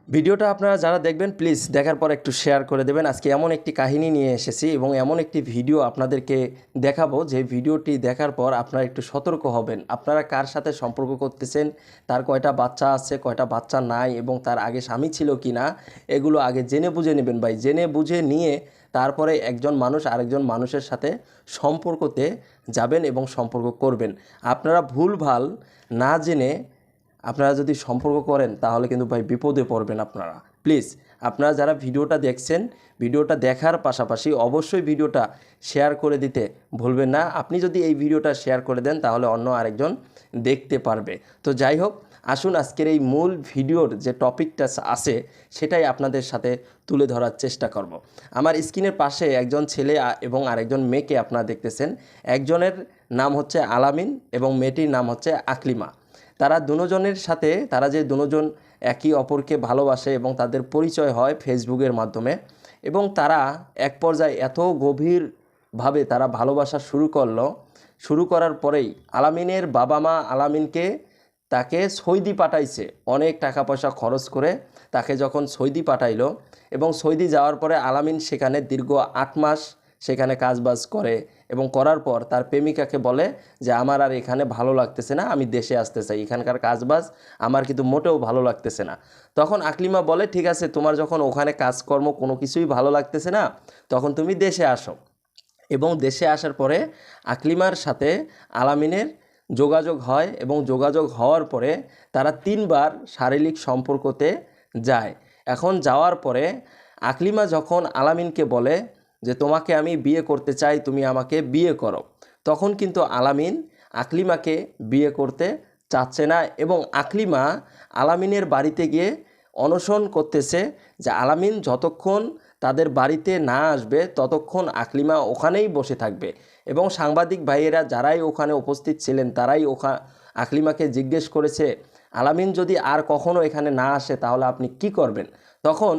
ভিডিওটা আপনারা যারা দেখবেন প্লিজ দেখার পর একটু শেয়ার করে দেবেন। আজকে এমন একটি কাহিনী নিয়ে এসেছি এবং এমন একটি ভিডিও আপনাদেরকে দেখাবো যে ভিডিওটি দেখার পর আপনারা একটু সতর্ক হবেন। আপনারা কার সাথে সম্পর্ক করতেছেন, তার কয়টা বাচ্চা আছে, কয়টা বাচ্চা নাই এবং তার আগে স্বামী ছিল কি না, এগুলো আগে জেনে বুঝে নেবেন ভাই। জেনে বুঝে নিয়ে তারপরে একজন মানুষ আরেকজন মানুষের সাথে সম্পর্কতে যাবেন এবং সম্পর্ক করবেন। আপনারা ভুলভাল না জেনে আপনারা যদি সম্পর্ক করেন তাহলে কিন্তু ভাই বিপদে পড়বেন আপনারা। প্লিজ আপনারা যারা ভিডিওটা দেখছেন, ভিডিওটা দেখার পাশাপাশি অবশ্যই ভিডিওটা শেয়ার করে দিতে ভুলবেন না। আপনি যদি এই ভিডিওটা শেয়ার করে দেন তাহলে অন্য আরেকজন দেখতে পারবে। তো যাই হোক, আসুন আজকের এই মূল ভিডিওর যে টপিকটা আছে সেটাই আপনাদের সাথে তুলে ধরার চেষ্টা করব। আমার স্ক্রিনের পাশে একজন ছেলে এবং আরেকজন মেয়েকে আপনারা দেখতেছেন। একজনের নাম হচ্ছে আলামিন এবং মেয়েটির নাম হচ্ছে আকলিমা। তারা দুজনের সাথে তারা যে দুজন একে অপরকে ভালোবাসে এবং তাদের পরিচয় হয় ফেসবুকের মাধ্যমে এবং তারা এক পর্যায়ে এত গভীরভাবে তারা ভালোবাসা শুরু করার পরেই আলামিনের বাবা মা আলামিনকে তাকে সৌদি পাঠাইছে। অনেক টাকা পয়সা খরচ করে তাকে যখন সৌদি পাঠাইলো এবং সৌদি যাওয়ার পরে আলামিন সেখানে দীর্ঘ 8 মাস সেখানে কাজবাজ করে এবং করার পর তার প্রেমিকাকে বলে যে আমার আর এখানে ভালো লাগতেছে না, আমি দেশে আসতে চাই, এখানকার কাজবাজ আমার কিন্তু মোটেও ভালো লাগতেছে না। তখন আকলিমা বলে ঠিক আছে, তোমার যখন ওখানে কাজকর্ম কোনো কিছুই ভালো লাগতেছে না তখন তুমি দেশে আসো। এবং দেশে আসার পরে আকলিমার সাথে আলামিনের যোগাযোগ হয় এবং যোগাযোগ হওয়ার পরে তারা 3বার শারীরিক সম্পর্কতে যায়। এখন যাওয়ার পরে আকলিমা যখন আলামিনকে বলে যে তোমাকে আমি বিয়ে করতে চাই, তুমি আমাকে বিয়ে করো, তখন কিন্তু আলামিন আকলিমাকে বিয়ে করতে চাচ্ছে না এবং আকলিমা আলামিনের বাড়িতে গিয়ে অনশন করতেছে যে আলামিন যতক্ষণ তাদের বাড়িতে না আসবে ততক্ষণ আকলিমা ওখানেই বসে থাকবে। এবং সাংবাদিক ভাইয়েরা যারাই ওখানে উপস্থিত ছিলেন তারাই আকলিমাকে জিজ্ঞেস করেছে আলামিন যদি আর কখনো এখানে না আসে তাহলে আপনি কি করবেন। তখন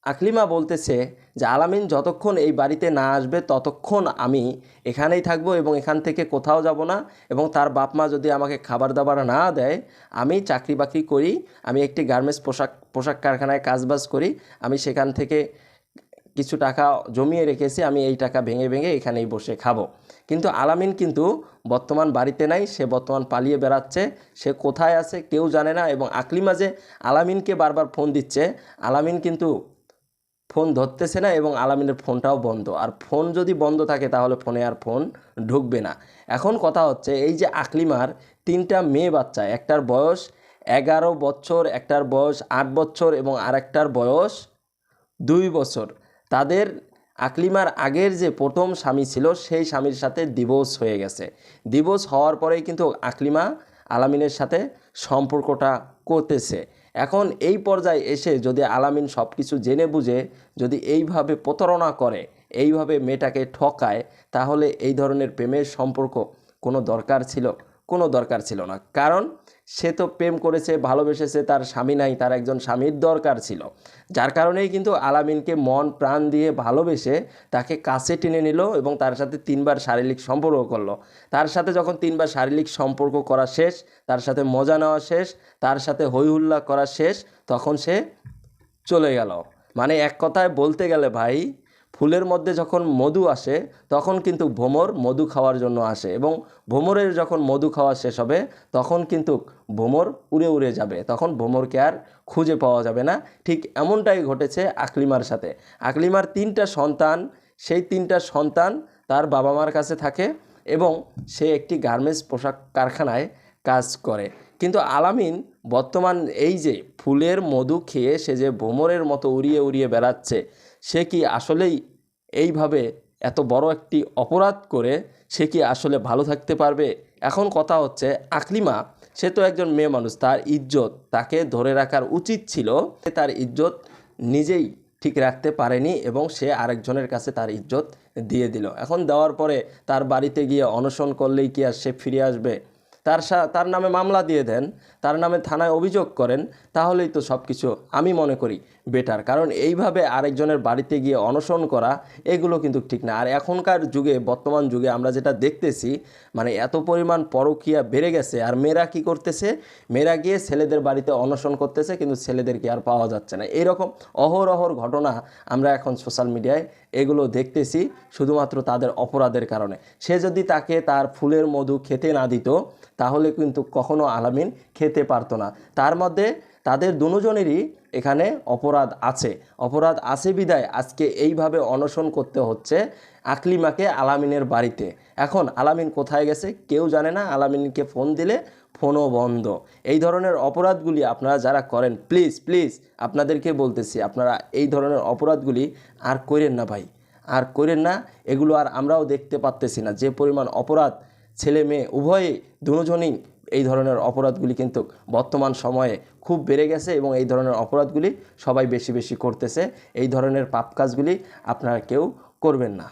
আকলিমা বলতেছে যে আলামিন যতক্ষণ এই বাড়িতে না আসবে ততক্ষণ আমি এখানেই থাকবো এবং এখান থেকে কোথাও যাব না এবং তার বাপ মা যদি আমাকে খাবার দাবার না দেয়, আমি চাকরি বাকরি করি, আমি একটি গার্মেন্টস পোশাক কারখানায় কাজবাজ করি, আমি সেখান থেকে কিছু টাকা জমিয়ে রেখেছি, আমি এই টাকা ভেঙে ভেঙে এখানেই বসে খাবো। কিন্তু আলামিন কিন্তু বর্তমান বাড়িতে নাই, সে বর্তমান পালিয়ে বেড়াচ্ছে, সে কোথায় আছে কেউ জানে না। এবং আকলিমা যে আলামিনকে বারবার ফোন দিচ্ছে, আলামিন কিন্তু ফোন ধরতেছে না এবং আলামিনের ফোনটাও বন্ধ। আর ফোন যদি বন্ধ থাকে তাহলে ফোনে আর ফোন ঢুকবে না। এখন কথা হচ্ছে এই যে আকলিমার 3টা মেয়ে বাচ্চা, একটার বয়স 11 বছর, একটার বয়স 8 বছর এবং আরেকটার বয়স 2 বছর। তাদের আকলিমার আগের যে প্রথম স্বামী ছিল সেই স্বামীর সাথে ডিভোর্স হয়ে গেছে। ডিভোর্স হওয়ার পরেই কিন্তু আকলিমা আলামিনের সাথে সম্পর্কটা করতেছে। এখন এই পর্যায়ে এসে যদি আলামিন সব কিছু জেনে বুঝে যদি এইভাবে প্রতারণা করে, এইভাবে মেয়েটাকে ঠকায়, তাহলে এই ধরনের প্রেমের সম্পর্ক কোনো দরকার ছিল না। কারণ সে তো প্রেম করেছে, ভালোবেসেছে, তার স্বামী নাই, তার একজন স্বামীর দরকার ছিল। যার কারণেই কিন্তু আলামিনকে মন প্রাণ দিয়ে ভালোবেসে তাকে কাছে টেনে নিল এবং তার সাথে 3বার শারীরিক সম্পর্ক করলো। তার সাথে যখন 3বার শারীরিক সম্পর্ক করা শেষ, তার সাথে মজা নেওয়া শেষ, তার সাথে হই হুল্লা করা শেষ, তখন সে চলে গেল। মানে এক কথায় বলতে গেলে ভাই, ফুলের মধ্যে যখন মধু আসে তখন কিন্তু ভ্রমর মধু খাওয়ার জন্য আসে এবং ভ্রমরের যখন মধু খাওয়া শেষ হবে তখন কিন্তু ভ্রমর উড়ে উড়ে যাবে, তখন ভ্রমরকে আর খুঁজে পাওয়া যাবে না। ঠিক এমনটাই ঘটেছে আকলিমার সাথে। আকলিমার 3টা সন্তান, সেই 3টা সন্তান তার বাবা মার কাছে থাকে এবং সে একটি গার্মেন্টস পোশাক কারখানায় কাজ করে। কিন্তু আলামিন বর্তমান এই যে ফুলের মধু খেয়ে সে যে ভ্রমরের মতো উড়িয়ে উড়িয়ে বেড়াচ্ছে, সে কি আসলেই এইভাবে এত বড় একটি অপরাধ করে সে কি আসলে ভালো থাকতে পারবে? এখন কথা হচ্ছে আকলিমা, সে তো একজন মেয়ে মানুষ, তার ইজ্জত তাকে ধরে রাখার উচিত ছিল। তার ইজ্জত নিজেই ঠিক রাখতে পারেনি এবং সে আরেকজনের কাছে তার ইজ্জত দিয়ে দিল। এখন দেওয়ার পরে তার বাড়িতে গিয়ে অনশন করলেই কি আর সে ফিরে আসবে? তার নামে মামলা দিয়ে দেন, তার নামে থানায় অভিযোগ করেন, তাহলেই তো সব কিছু আমি মনে করি বেটার। কারণ এইভাবে আরেকজনের বাড়িতে গিয়ে অনশন করা এগুলো কিন্তু ঠিক না। আর এখনকার যুগে, বর্তমান যুগে আমরা যেটা দেখতেছি, মানে এত পরিমাণ পরকীয়া বেড়ে গেছে। আর মেয়েরা কি করতেছে, মেয়েরা গিয়ে ছেলেদের বাড়িতে অনশন করতেছে, কিন্তু ছেলেদেরকে আর পাওয়া যাচ্ছে না। এরকম অহরহর ঘটনা আমরা এখন সোশ্যাল মিডিয়ায় এগুলো দেখতেছি, শুধুমাত্র তাদের অপরাধের কারণে। সে যদি তাকে তার ফুলের মধু খেতে না দিত, তাহলে কিন্তু কখনো আলামিন খেতে পারতো না। তার মধ্যে তাদের দুজনেরই এখানে অপরাধ আছে বিদায় আজকে এইভাবে অনশন করতে হচ্ছে আকলিমাকে আলামিনের বাড়িতে। এখন আলামিন কোথায় গেছে কেউ জানে না, আলামিনকে ফোন দিলে ফোনও বন্ধ। এই ধরনের অপরাধগুলি আপনারা যারা করেন, প্লিজ প্লিজ আপনাদেরকে বলতেছি, আপনারা এই ধরনের অপরাধগুলি আর করেন না ভাই, আর করেন না। এগুলো আর আমরাও দেখতে পারতেছি না। যে পরিমাণ অপরাধ, ছেলে মেয়ে উভয়ে দুজনেই এই ধরনের অপরাধগুলি কিন্তু বর্তমান সময়ে খুব বেড়ে গেছে, এবং এই ধরনের অপরাধগুলি সবাই বেশি বেশি করতেছে। এই ধরনের পাপ কাজগুলি আপনারা কেউ করবেন না।